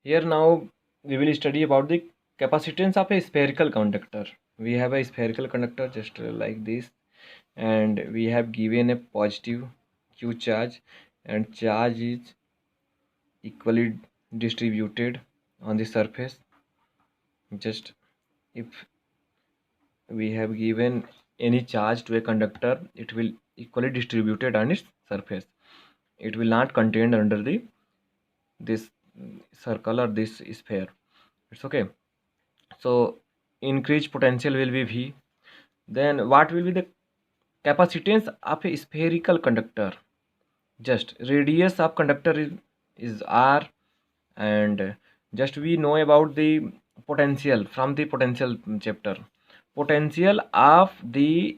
Here now we will study about the capacitance of a spherical conductor. We have a spherical conductor just like this, and we have given a positive q charge, and charge is equally distributed on the surface. Just if we have given any charge to a conductor, it will equally distributed on its surface. It will not contained under the this circle or this sphere. It's okay. So increased potential will be V. Then what will be the capacitance of a spherical conductor? Just radius of conductor is R, and just we know about the potential from the potential chapter. Potential of the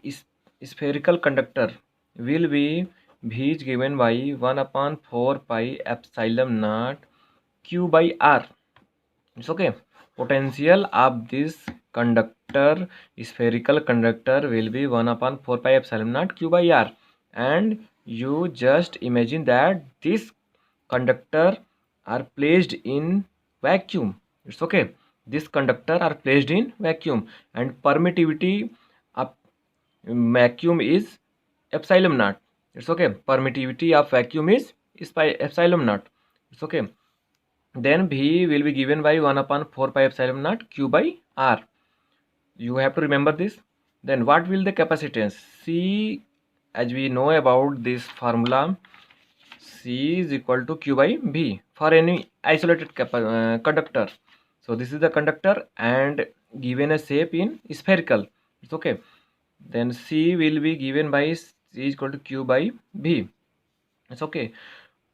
spherical conductor will be V is given by 1 upon 4 pi epsilon naught Q by R. It's okay. Potential of this conductor, spherical conductor, will be 1 upon 4 pi epsilon naught Q by R. And you just imagine that this conductor are placed in vacuum. It's okay. This conductor are placed in vacuum, and permittivity of vacuum is epsilon naught. It's okay. Permittivity of vacuum is by epsilon naught. It's okay. Then V will be given by 1 upon 4 pi epsilon naught Q by R. You have to remember this. Then what will the capacitance? C, as we know about this formula, C is equal to Q by V for any isolated conductor. So this is the conductor and given a shape in spherical. It's okay. Then C will be given by C is equal to Q by V. It's okay.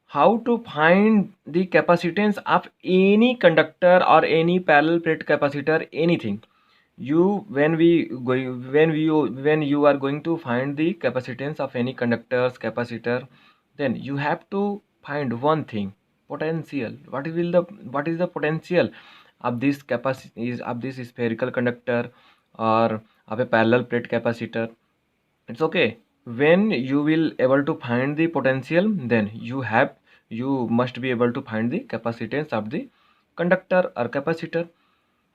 How to find the capacitance of any conductor or any parallel plate capacitor, anything. You when you are going to find the capacitance of any conductors capacitor, then you have to find one thing: potential. What is the potential of this capacity is of this spherical conductor or of a parallel plate capacitor. It's okay. When you will able to find the potential, then you must be able to find the capacitance of the conductor or capacitor.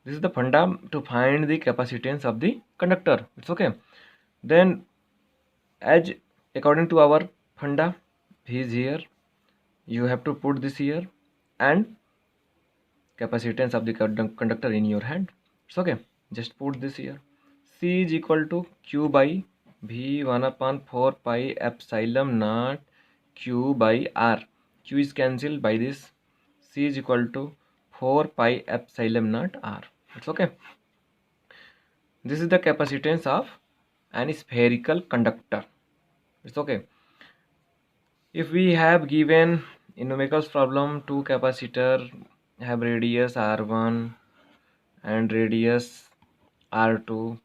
This is the funda to find the capacitance of the conductor. It's okay. Then as according to our funda, V is here, you have to put this here, and capacitance of the conductor in your hand. It's okay. Just put this here. C is equal to Q by V 1 upon 4 pi epsilon naught Q by R. Q is cancelled by this. C is equal to 4 pi epsilon naught R. It's okay. This is the capacitance of an spherical conductor. It's okay. If we have given in numericals problem two capacitor have radius R1 and radius R2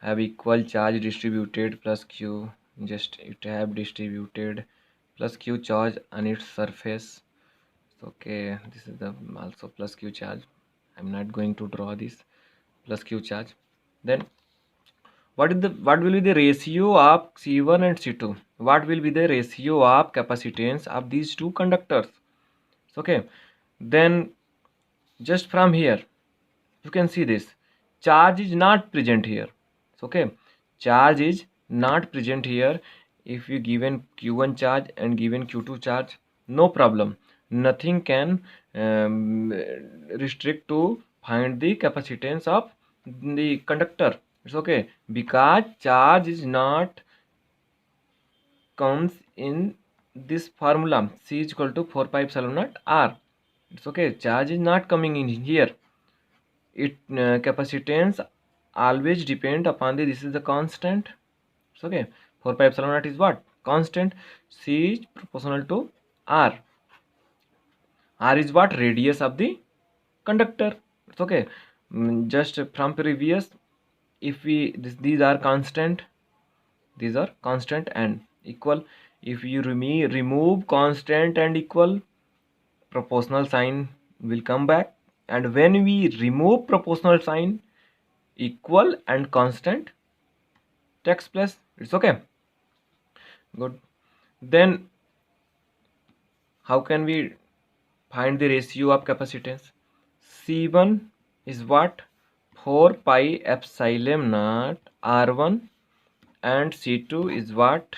have equal charge distributed plus Q, just it have distributed plus Q charge on its surface. Okay, this is the also plus Q charge. I'm not going to draw this plus Q charge. Then what will be the ratio of C1 and C2? What will be the ratio of capacitance of these two conductors? Okay, then just from here you can see this charge is not present here. Okay, charge is not present here. If you given q1 charge and given q2 charge, no problem, nothing can restrict to find the capacitance of the conductor. It's okay, because charge is not comes in this formula. C is equal to 4 pi epsilon naught R. It's okay, charge is not coming in here. It capacitance always depend upon the, this is the constant. It's okay, 4 pi epsilon naught is what? Constant. C is proportional to R. R is what? Radius of the conductor. It's okay. Just from previous, if we these are constant, these are constant and equal. If you remove constant and equal, proportional sign will come back, and when we remove proportional sign, equal and constant takes place. It's okay. Good. Then how can we find the ratio of capacitance? C1 is what? 4 pi epsilon naught R1, and C2 is what?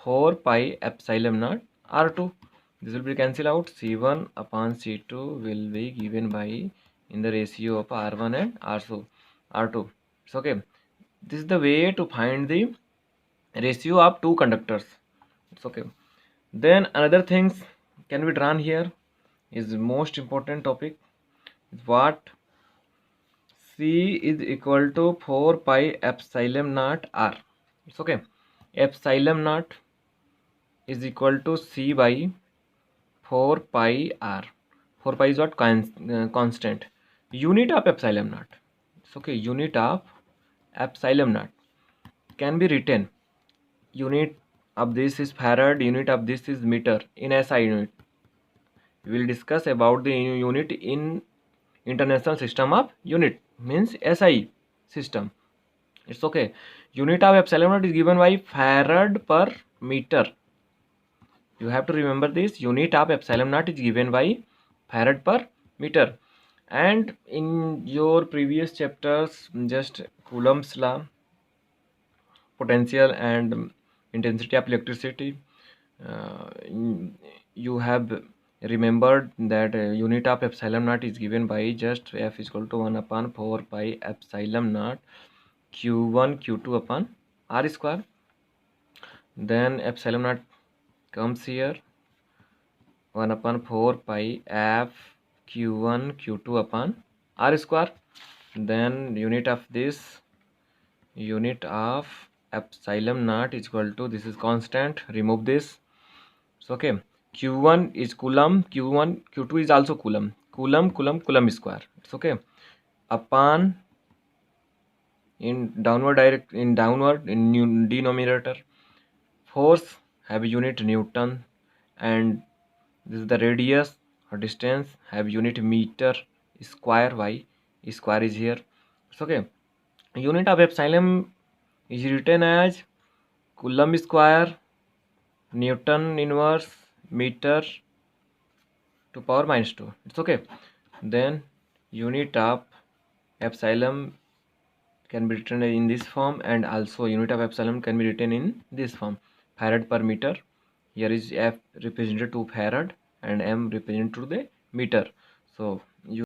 4 pi epsilon naught R2. This will be cancelled out. C1 upon C2 will be given by in the ratio of R1 and R2. It's okay. This is the way to find the ratio of two conductors. It's okay. Then another things can be drawn here is the most important topic is what? C is equal to 4 pi epsilon naught R. It's okay. Epsilon naught is equal to C by 4 pi R. 4 pi is what? Constant. Unit of epsilon naught. It's okay. Unit of epsilon naught can be written. Unit of this is farad. Unit of this is meter in SI unit. We will discuss about the unit in International System of Unit, means SI system. It's okay. Unit of epsilon naught is given by farad per meter. You have to remember this. Unit of epsilon naught is given by farad per meter. And in your previous chapters, just Coulomb's law, potential and intensity of electricity, uh, you have remembered that unit of epsilon naught is given by just F is equal to 1 upon 4 pi epsilon naught Q1 Q2 upon R square. Then epsilon naught comes here 1 upon 4 pi F Q1 Q2 upon R square. Then unit of epsilon naught is equal to, this is constant, remove this. So okay, Q1 is Coulomb, Q2 is also Coulomb, Coulomb square. It's okay. Upon in downward denominator, force have unit Newton, and this is the radius or distance have unit meter square. Y square is here. It's okay. Unit of epsilon is written as Coulomb square Newton inverse meter to power minus 2. It's okay. Then unit of epsilon can be written in this form, and also unit of epsilon can be written in this form, farad per meter. Here is F represented to farad and M represented to the meter. So